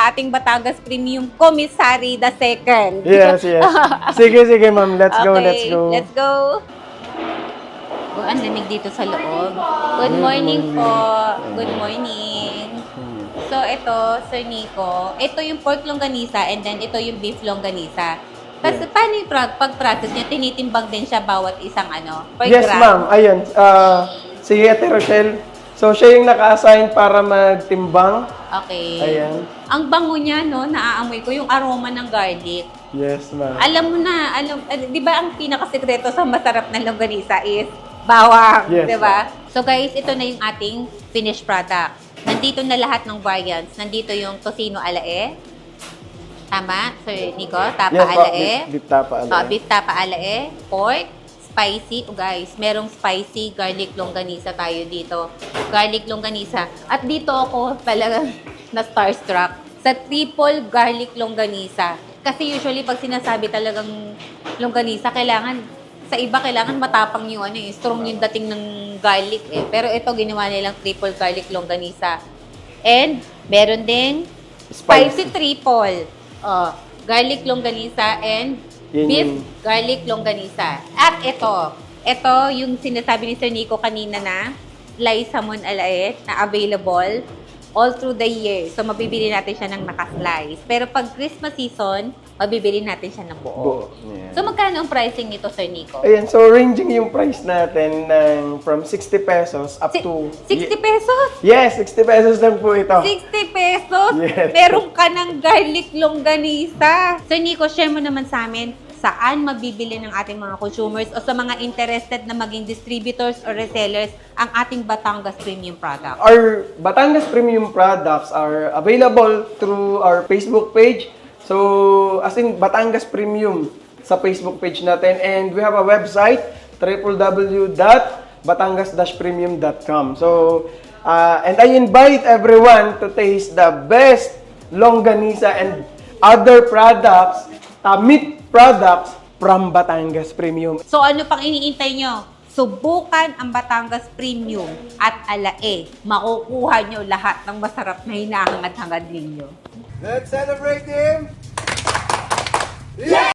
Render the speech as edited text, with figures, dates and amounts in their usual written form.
ating Batangas Premium Commissary the Second. Yes, yes. Sige, sige, ma'am. Let's go, let's go. Let's go. Oh, ang lamig dito sa loob. Good morning po. Good morning. So, ito, Sir Nico, ito yung pork longganisa and then ito yung beef longganisa. Tapos, paano yung pag-process niya? Tinitimbang din siya bawat isang per Yes, gram? ma'am. Ayun. Si Ate Rochelle. So, siya yung naka-assign para magtimbang. Okay. Ayan. Ang bango niya, no, naaamoy ko yung aroma ng garlic. Yes, ma'am. Alam mo na, di ba ang pinakasekreto sa masarap na longganisa is bawang, Yes, di ba? So guys, ito na yung ating finished product. Nandito na lahat ng variants. Nandito yung tocino alae. Tama, Sir Nico? Tapa Yes, alae. beef tapa alae. Beef tapa alae. Pork. Spicy. Oh guys, merong spicy garlic longganisa tayo dito. Garlic longganisa. At dito ako talagang na-starstruck sa triple garlic longganisa. Kasi usually pag sinasabi talagang longganisa, sa iba kailangan matapang yung strong yung dating ng garlic Pero ito ginawa nilang triple garlic longganisa. And meron din spicy triple. Garlic longganisa and beef garlic longganisa. At ito yung sinasabi ni Sir Nico kanina na Lai Samon Alae na available all through the year. So, mabibili natin siya ng naka-slice. Pero pag Christmas season, mabibili natin siya ng buo. Yeah. So, magkano ang pricing nito, Sir Nico? Ayan, so ranging yung price natin from 60 pesos up to... 60 pesos? Yes, 60 pesos lang po ito. 60 pesos? Yes. Meron ka ng garlic longganisa. Sir Nico, share mo naman sa amin saan mabibili ng ating mga consumers o sa mga interested na maging distributors or resellers ang ating Batangas Premium product. Our Batangas Premium products are available through our Facebook page. So, as in Batangas Premium sa Facebook page natin. And we have a website, www.batangas-premium.com. So, and I invite everyone to taste the best longganisa and other products, meat products from Batangas Premium. So ano pang iniintay nyo? Subukan ang Batangas Premium at alae. Makukuha nyo lahat ng masarap na hinahangad-hangad ninyo. Let's celebrate him! Yeah!